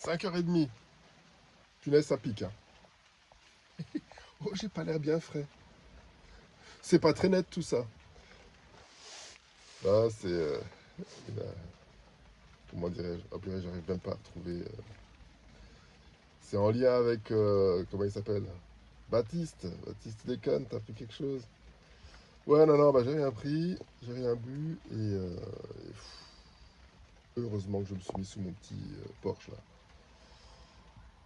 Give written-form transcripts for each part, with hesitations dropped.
5h30. Punaise, ça pique. Hein. Oh, j'ai pas l'air bien frais. C'est pas très net tout ça. Ah, c'est. La- comment dirais-je? Oh, purée, j'arrive même pas à retrouver. C'est en lien avec. Comment il s'appelle? Baptiste. Baptiste Descannes, t'as pris quelque chose? Ouais, non, non, bah j'ai rien pris. J'ai rien bu. Heureusement que je me suis mis sous mon petit Porsche là.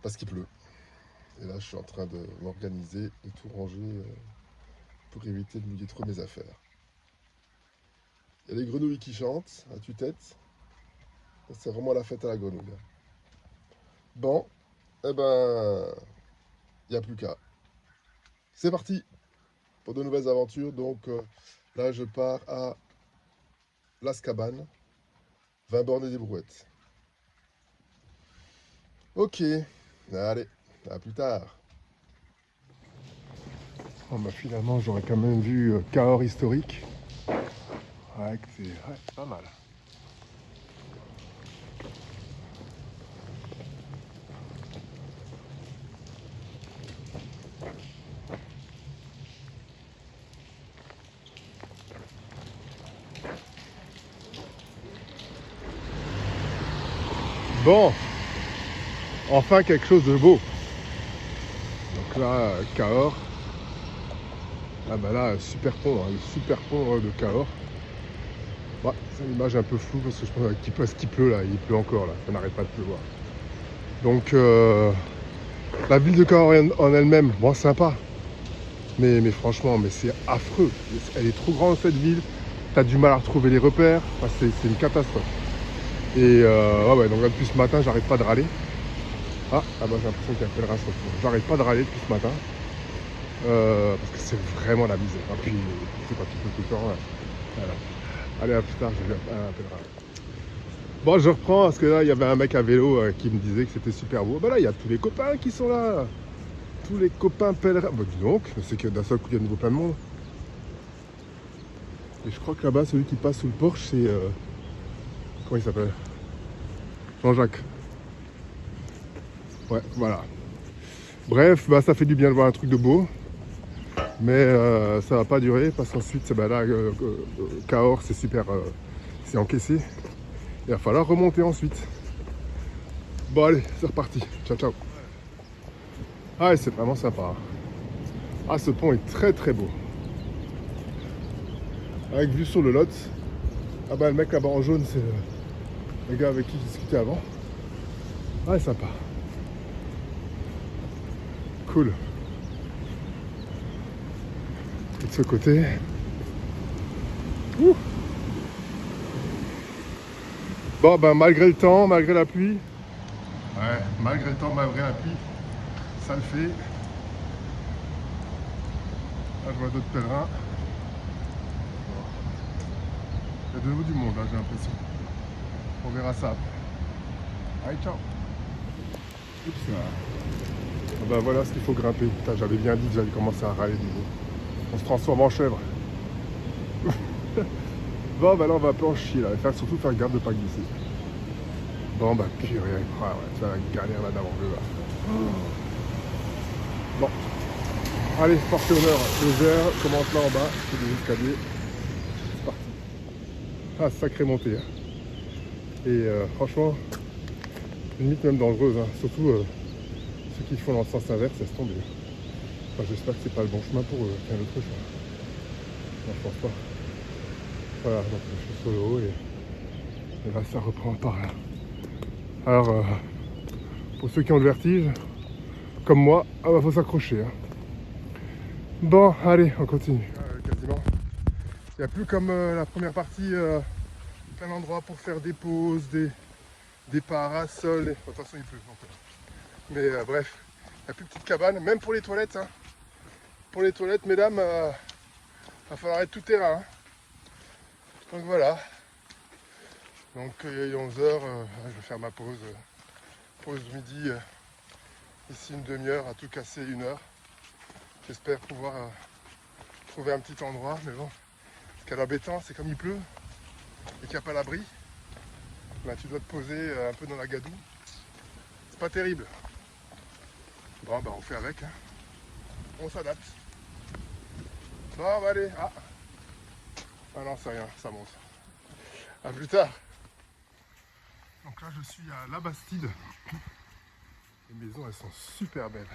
Parce qu'il pleut. Et là, je suis en train de m'organiser, de tout ranger pour éviter de mouiller trop mes affaires. Il y a les grenouilles qui chantent à tue-tête. C'est vraiment la fête à la grenouille. Hein. Bon, eh ben, il n'y a plus qu'à. C'est parti pour de nouvelles aventures. Donc là, je pars à Las Cabanes, 20 bornes et des brouettes. Ok, allez, à plus tard. Oh, bah, finalement, j'aurais quand même vu Cahors historique. Ouais, c'est pas mal. Bon, enfin quelque chose de beau. Donc là, Cahors. Ah bah là, super pont, hein, le super pont de Cahors. Bah, c'est une image un peu floue parce que je pense qu'il pleut là, il pleut encore là, ça n'arrête pas de pleuvoir. Donc la ville de Cahors en elle-même, bon sympa, mais franchement, mais c'est affreux. Elle est trop grande cette ville, t'as du mal à retrouver les repères, enfin, c'est une catastrophe. Et ouais, donc là, depuis ce matin, j'arrête pas de râler. Ah bah j'ai l'impression qu'il y a un pèlerin. J'arrête pas de râler depuis ce matin. Parce que c'est vraiment la misère. Et puis c'est quand il pleut tout le temps. Voilà. Allez, à plus tard, je vais un pèlerin. Bon, je reprends parce que là, il y avait un mec à vélo qui me disait que c'était super beau. Bah là, il y a tous les copains qui sont là. Tous les copains pèlerins. Bah dis donc, c'est que d'un seul coup, il y a de nouveau plein de monde. Et je crois que là-bas, celui qui passe sous le porche, c'est. Comment il s'appelle? Jean-Jacques. Ouais, voilà. Bref, bah ça fait du bien de voir un truc de beau. Mais ça va pas durer parce qu'ensuite, bah là, Cahors, c'est super. C'est encaissé. Il va falloir remonter ensuite. Bon, allez, c'est reparti. Ciao, ciao. Ah, et c'est vraiment sympa. Ah, ce pont est très très beau. Avec vue sur le Lot. Ah bah le mec là-bas en jaune, c'est le gars avec qui j'ai discuté avant. Ah, sympa. Cool. Et de ce côté. Ouh. Bon, ben malgré le temps, malgré la pluie. Ouais, malgré le temps, malgré la pluie, ça le fait. Là, je vois d'autres pèlerins. Il y a de nouveau du monde, là, j'ai l'impression. On verra ça après. Allez, ciao. Oups, ah bah voilà ce qu'il faut grimper. Putain, j'avais bien dit que j'allais commencer à râler de nouveau. On se transforme en chèvre. Bon, bah là, on va un peu en chier, là. Surtout faire garde de pas glisser. Bon, bah purée. Ah ouais, c'est la galère là d'avant là. Bon. Allez, portez honneur. Les airs commence là en bas. C'est des escaliers. C'est parti. Ah, sacrée montée. Hein. Et franchement, limite même dangereuse. Hein. Surtout ceux qui font dans le sens inverse, ça se tombe. Enfin, j'espère que c'est pas le bon chemin pour eux. Qu'un autre chemin. Non, je pense pas. Voilà, donc je suis sur le haut et là ça reprend par là. Alors, pour ceux qui ont le vertige, comme moi, ah bah faut s'accrocher. Hein. Bon, allez, on continue. Quasiment. Il n'y a plus comme la première partie, plein d'endroits pour faire des pauses, des parasols. De toute façon, il pleut. Donc, mais bref, il n'y a plus de petites cabanes, même pour les toilettes. Hein. Pour les toilettes, mesdames, il va falloir être tout terrain. Hein. Donc voilà. Donc il est 11h, je vais faire ma pause. Pause midi, ici une demi-heure, à tout casser 1 heure. J'espère pouvoir trouver un petit endroit, mais bon. Ce qui est embêtant, c'est comme il pleut et qu'il n'y a pas l'abri, ben, tu dois te poser un peu dans la gadoue. pas terrible. Bon, bah on fait avec. Hein. On s'adapte. Bon, on va aller. Ah non, c'est rien, ça monte. A plus tard. Donc là, je suis à La Bastide. Les maisons, elles sont super belles.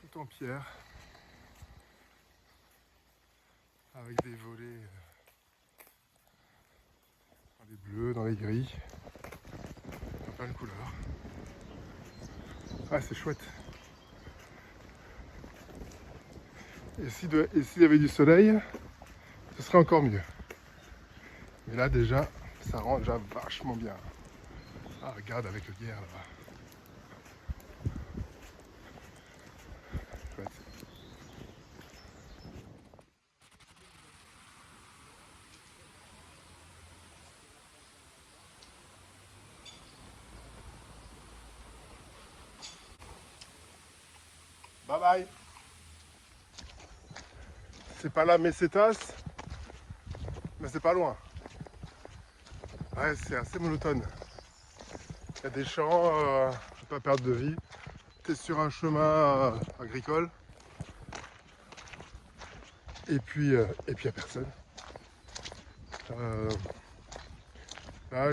Tout en pierre. Avec des volets dans les bleus, dans les gris. Plein de couleurs. Ah, c'est chouette. Et s'il y avait du soleil, ce serait encore mieux. Mais là, déjà, ça rend déjà vachement bien. Ah, regarde avec le guerre là-bas. Chouette. Bye bye. C'est pas là Messetas, mais c'est pas loin. Ouais, c'est assez monotone. Il y a des champs, pas perdre de vie. Tu es sur un chemin agricole. Et puis il n'y a personne. Là,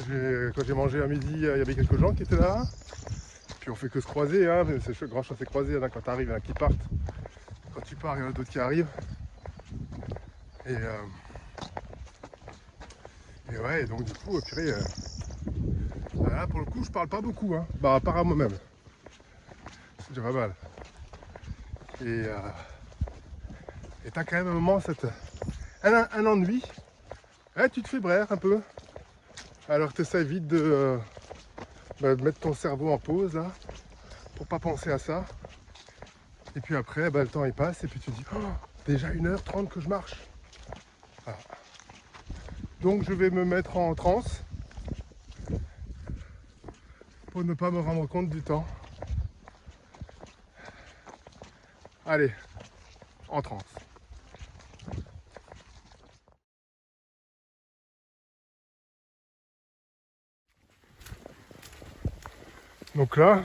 quand j'ai mangé à midi, il y avait quelques gens qui étaient là. Puis on fait que se croiser, hein, c'est grand chose à se croiser, hein, quand tu arrives, il y en a qui partent. Quand tu pars, il y en a d'autres qui arrivent. Et ouais, donc du coup, purée, là, pour le coup, je parle pas beaucoup, hein, bah, à part à moi-même. C'est déjà pas mal. Et t'as quand même un moment, un ennui. Ouais, tu te fais brère un peu. Alors tu essaies vite de mettre ton cerveau en pause, là, pour pas penser à ça. Et puis après, le temps il passe, et puis tu te dis, oh, déjà 1h30 que je marche. Voilà. Donc je vais me mettre en transe pour ne pas me rendre compte du temps. Allez, en transe. Donc là,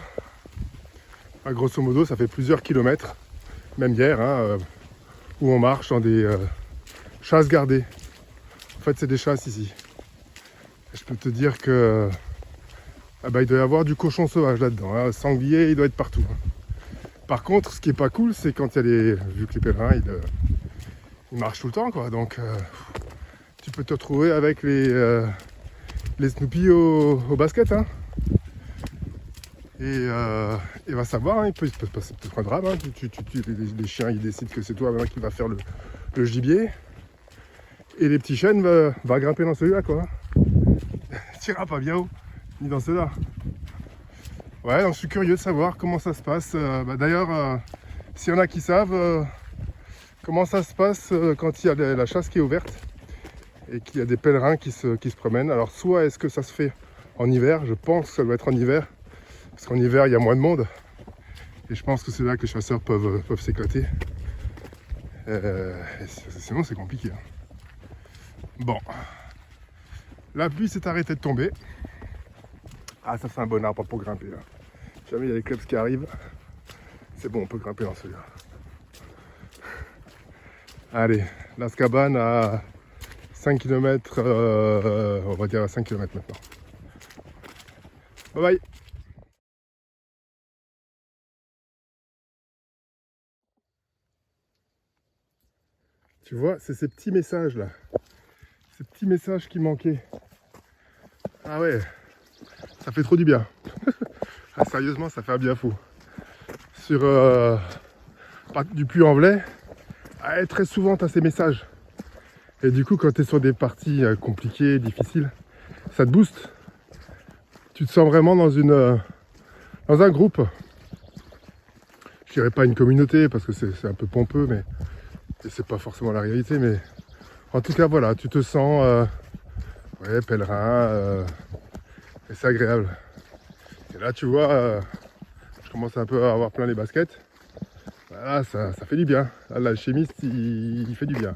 grosso modo, ça fait plusieurs kilomètres, même hier, hein, où on marche dans des chasses gardées. En fait, c'est des chasses ici. Et je peux te dire que il doit y avoir du cochon sauvage là-dedans. Hein. Sanglier, il doit être partout. Par contre, ce qui est pas cool, c'est quand il y a vu que les pèlerins, ils marchent tout le temps, quoi. Donc, tu peux te retrouver avec les Snoopy au basket, hein. Et va savoir, hein, il peut se passer peut-être un drame. Hein. Les chiens, ils décident que c'est toi maintenant qui va faire le gibier. Et les petits chênes va grimper dans celui-là, quoi. Tu iras pas bien haut, ni dans ceux-là. Ouais, donc je suis curieux de savoir comment ça se passe. D'ailleurs, s'il y en a qui savent comment ça se passe quand il y a la chasse qui est ouverte et qu'il y a des pèlerins qui se promènent. Alors, soit est-ce que ça se fait en hiver? Je pense que ça doit être en hiver. Parce qu'en hiver, il y a moins de monde. Et je pense que c'est là que les chasseurs peuvent s'éclater. Sinon, c'est compliqué. Hein. Bon. La pluie s'est arrêtée de tomber. Ah, ça, c'est un bon arbre pour grimper. Là. Jamais il y a les clubs qui arrivent. C'est bon, on peut grimper dans celui-là. Allez, Las Cabanes à 5 km, on va dire à 5 km maintenant. Bye bye. Tu vois, c'est ces petits messages là. Ces petits messages qui manquaient. Ah ouais, ça fait trop du bien. Ah, sérieusement, ça fait un bien fou. Sur du Puy-en-Velay, très souvent tu as ces messages. Et du coup, quand tu es sur des parties compliquées, difficiles, ça te booste. Tu te sens vraiment dans un groupe. Je dirais pas une communauté parce que c'est un peu pompeux, mais c'est pas forcément la réalité. Mais en tout cas, voilà, tu te sens pèlerin, et c'est agréable. Et là, tu vois, je commence un peu à avoir plein les baskets. Voilà, ça fait du bien. Là, l'alchimiste, il fait du bien.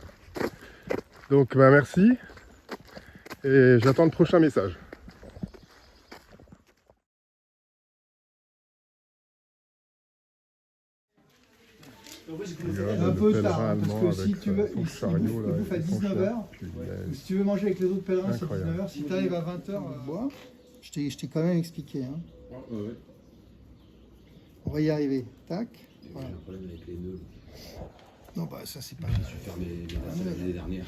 Donc, merci. Et j'attends le prochain message. Un peu le tard, pèlerin parce allemand que si avec tu veux, son il chariot, là, bouffe à et son 19h. chien. Puis, Si tu veux manger avec les autres pèlerins, c'est Incroyable. 19h. Si tu arrives à 20h, bois. Je t'ai quand même expliqué. Hein. On va y arriver. Tac. Voilà. J'ai un problème avec les nœuds. Non, bah ça c'est pas. Je vais faire mes lacets l'année dernière.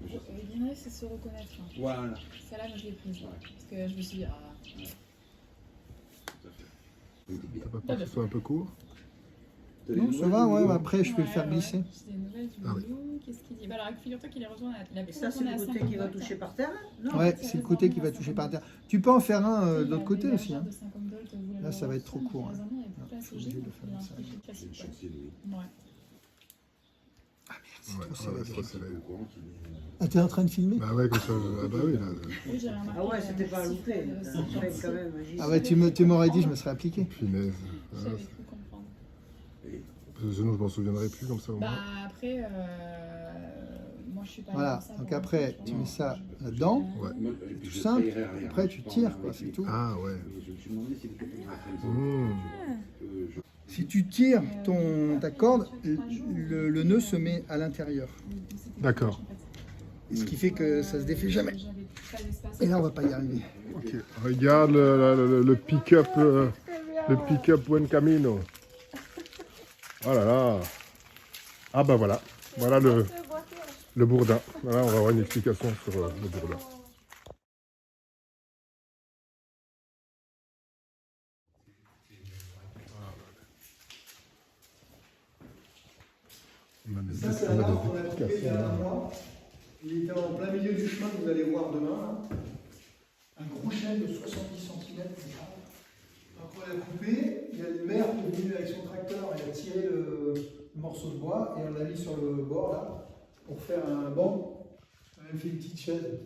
L'idée, c'est se reconnaître. Hein. Voilà. Celle-là, moi, je l'ai prise. Parce que je me suis dit, ah. T'as pas peur que ce soit un peu court? Non, ça va, ouais, après je peux le faire glisser. J'ai des nouvelles du Ah oui. loulou. Qu'est-ce qu'il dit? Bah, alors, figure-toi qu'il est rejoint. Et ça, c'est le côté qui va toucher par terre? Non. Ouais, c'est le côté qui va toucher par terre. Tu peux en faire un de l'autre côté aussi. Hein. Là, ça va être trop court. Je suis obligé de faire comme ça. Ouais. Ah merde, c'est Ouais, trop serré. c'est trop serré. Ah, t'es en train de filmer? Bah ouais, comme ça. Ah bah oui, là. Oui, j'ai remarqué. Ah ouais, c'était pas à louper. J'avais Quand même, Ah ouais, tu m'aurais dit, je me serais appliqué. Finesse. Voilà. cru comprendre. Parce que sinon, je m'en souviendrai plus comme ça. Au moins. Bah, après, moi, je suis pas. Voilà, donc après, tu mets ça là-dedans. Ouais. Tout simple. Après, tu tires, quoi, c'est tout. Ah ouais. Je me suis demandé si Mmh. Si tu tires ta corde, le nœud se met à l'intérieur. D'accord. Ce qui fait que ça se défait jamais. Et là, on va pas y arriver. Ok. Regarde le pick-up, le pick-up Buen Camino. Oh là là. Ah bah voilà. Voilà le bourdin. Voilà, on va avoir une explication sur le bourdin. On a des, Ça, c'est on un a arbre des qu'on a coupé il y explications. a un mois. Il était en plein milieu du chemin que vous allez voir demain. Là. Un gros chêne de 70 cm. Après, on l'a coupé. Il y a le maire qui est venu avec son tracteur et a tiré le morceau de bois et on l'a mis sur le bord là pour faire un banc. On a même fait une petite chaise.